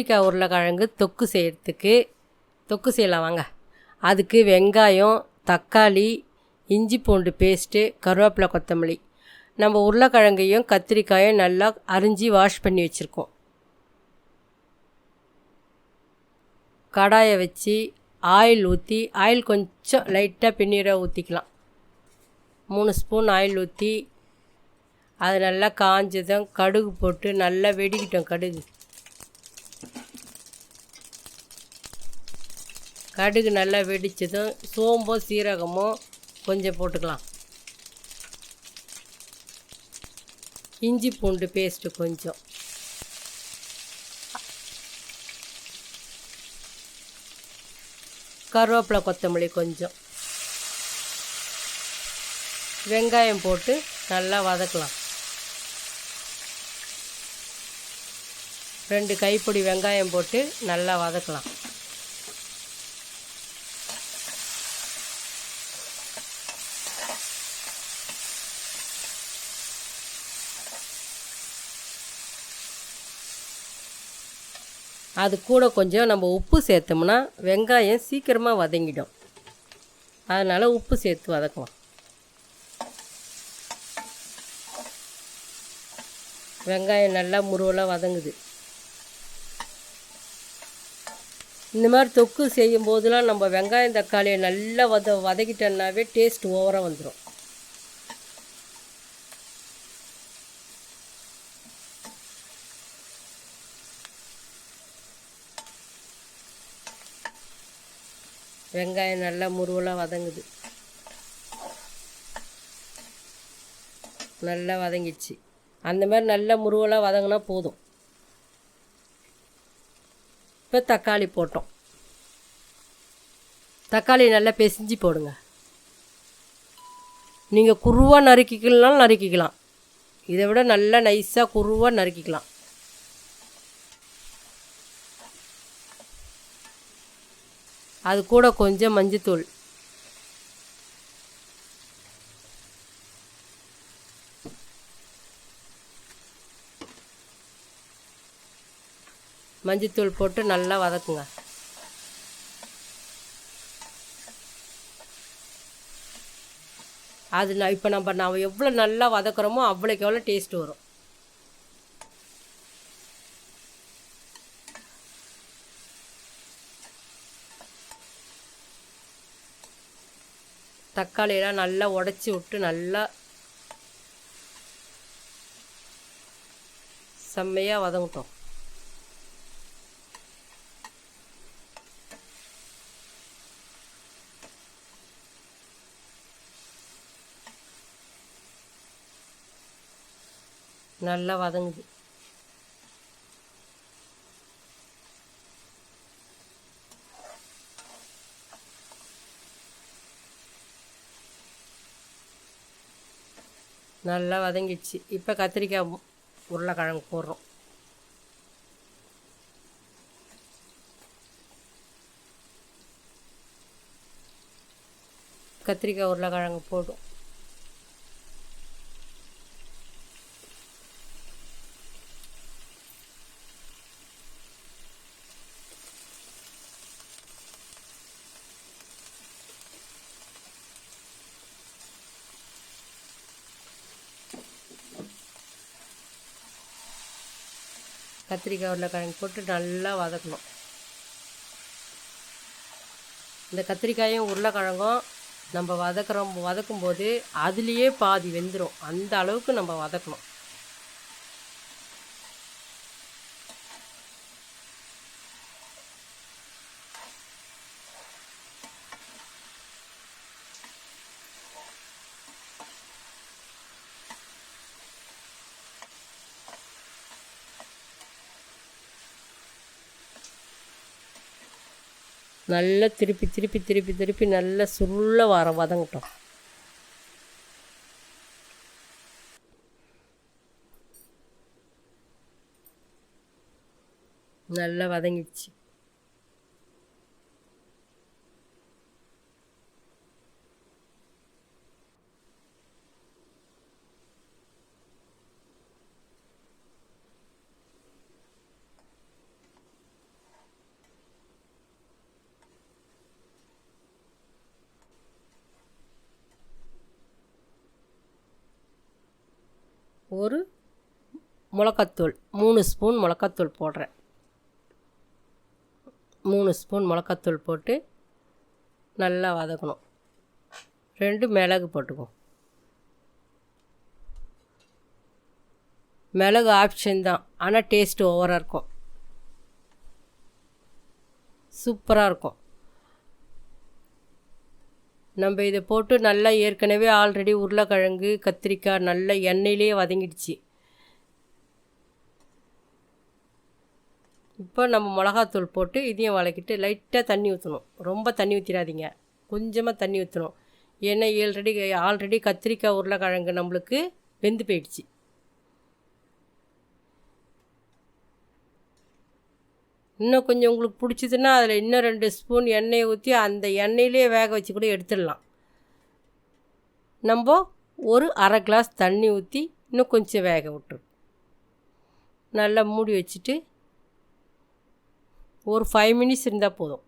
கத்திரிக்காய் உருளைக்கிழங்கு தொக்கு செய்கிறதுக்கு தொக்கு செய்யலாம் வாங்க. அதுக்கு வெங்காயம், தக்காளி, இஞ்சி பூண்டு பேஸ்ட்டு, கருவேப்பிலை, கொத்தமல்லி. நம்ம உருளைக்கிழங்கையும் கத்திரிக்காயும் நல்லா அரிஞ்சு வாஷ் பண்ணி வச்சுருக்கோம். கடாயை வச்சு ஆயில் ஊற்றி, ஆயில் கொஞ்சம் லைட்டாக பின்னீராக ஊற்றிக்கலாம். 3 ஸ்பூன் ஆயில் ஊற்றி அது நல்லா காஞ்சதும் கடுகு போட்டு நல்லா வெடிக்கிட்டோம். கடுகு நல்லா வெடித்ததும் சோம்போ சீரகமோ கொஞ்சம் போட்டுக்கலாம். இஞ்சி பூண்டு பேஸ்ட்டு கொஞ்சம், கருவேப்பிலை, கொத்தமல்லி கொஞ்சம், வெங்காயம் போட்டு நல்லா வதக்கலாம். 2 கைப்பிடி வெங்காயம் போட்டு நல்லா வதக்கலாம். அது கூட கொஞ்சம் நம்ம உப்பு சேர்த்தோம்னா வெங்காயம் சீக்கிரமாக வதங்கிடும். அதனால் உப்பு சேர்த்து வதக்கலாம். வெங்காயம் நல்லா முருவலாக வதங்குது. இந்த மாதிரி தொக்கு செய்யும் போதெல்லாம் நம்ம வெங்காயம் தக்காளியை நல்லா வதக்கிட்டோன்னாவே டேஸ்ட் ஓவராக வந்துடும். வெங்காயம் நல்லா முருவலாக வதங்குது. நல்லா வதங்கிடுச்சு. அந்த மாதிரி நல்லா முருவலாக வதங்கினா போதும். இப்போ தக்காளி போட்டோம். தக்காளி நல்லா பிசைஞ்சு போடுங்க. நீங்கள் குருவாக நறுக்கிக்கலாம்னாலும் நறுக்கிக்கலாம். இதை விட நல்லா நைஸாக குருவாக நறுக்கிக்கலாம். அது கூட கொஞ்சம் மஞ்சத்தூள், மஞ்சத்தூள் போட்டு நல்லா வதக்குங்க. அது இப்போ நம்ம எவ்வளோ நல்லா வதக்குறோமோ அவ்வளோக்கு எவ்வளோ டேஸ்ட் வரும். தக்காளியெல்லாம் நல்லா உடச்சி விட்டு நல்லா செம்மையாக வதங்கட்டும். நல்லா வதங்குது. நல்லா வதங்கிடுச்சு. இப்போ கத்திரிக்காய் உருளைக்கிழங்கு போடுறோம். கத்திரிக்காய் உருளைக்கிழங்கு போடும். கத்திரிக்காய் உருளைக்கிழங்கு போட்டு நல்லா வதக்கணும். இந்த கத்திரிக்காயும் உருளைக்கிழங்கும் நம்ம வதக்கும்போது அதுலேயே பாதி வெந்துடும். அந்த அளவுக்கு நம்ம வதக்கணும். நல்லா திருப்பி நல்லா சுருள வதங்கட்டும். நல்லா வதங்கிடுச்சு. ஒரு மிளகாத்தூள் 3 ஸ்பூன் மிளகாத்தூள் போடுறேன். 3 ஸ்பூன் மிளகாத்தூள் போட்டு நல்லா வதக்கணும். 2 மிளகு போட்டுக்குவோம். மிளகு ஆப்ஷன் தான், ஆனால் டேஸ்ட்டு ஓவராக இருக்கும், சூப்பராக இருக்கும். நம்ம இதை போட்டு நல்லா ஏற்கனவே ஆல்ரெடி உருளைக்கிழங்கு கத்திரிக்காய் நல்லா எண்ணெயிலே வதங்கிடுச்சு. இப்போ நம்ம மிளகாத்தூள் போட்டு இதையும் வதக்கிட்டு லைட்டாக தண்ணி ஊற்றணும். ரொம்ப தண்ணி ஊற்றிடாதீங்க, கொஞ்சமாக தண்ணி ஊற்றணும். ஏன்னா ஆல்ரெடி கத்திரிக்காய் உருளைக்கிழங்கு நம்மளுக்கு வெந்து போயிடுச்சு. இன்னும் கொஞ்சம் உங்களுக்கு பிடிச்சதுன்னா அதில் இன்னும் 2 ஸ்பூன் எண்ணெயை ஊற்றி அந்த எண்ணெயிலே வேக வச்சு கூட எடுத்துடலாம். நம்ம ஒரு அரை கிளாஸ் தண்ணி ஊற்றி இன்னும் கொஞ்சம் வேக விட்டுரு. நல்லா மூடி வச்சுட்டு ஒரு 5 மினிட்ஸ் இருந்தால் போதும்.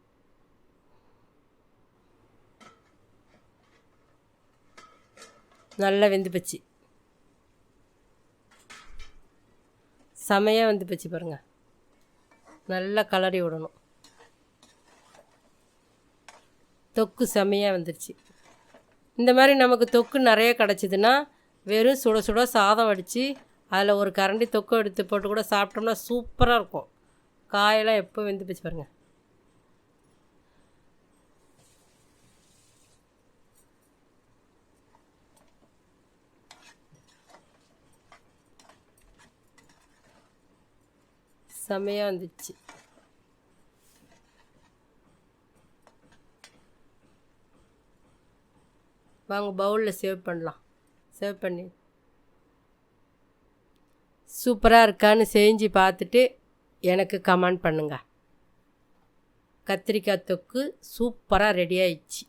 நல்லா வெந்து போச்சு, செமையாக வெந்து போச்சு பாருங்கள். நல்லா கலரி விடணும். தொக்கு செமையாக வந்துடுச்சு. இந்த மாதிரி நமக்கு தொக்கு நிறைய கிடச்சிதுன்னா வெறும் சுட சுட சாதம் வடித்து அதில் ஒரு கரண்டி தொக்கு எடுத்து போட்டு கூட சாப்பிட்டோம்னா சூப்பராக இருக்கும். காயெல்லாம் எப்போ வெந்து போச்சு பாருங்கள். செமையாக வந்துடுச்சு. வாங்க பவுலில் சேவ் பண்ணலாம். சேவ் பண்ணி சூப்பராக இருக்கான்னு செஞ்சு பார்த்துட்டு எனக்கு கமெண்ட் பண்ணுங்கள். கத்திரிக்காய் தொக்கு சூப்பராக ரெடி ஆயிடுச்சு.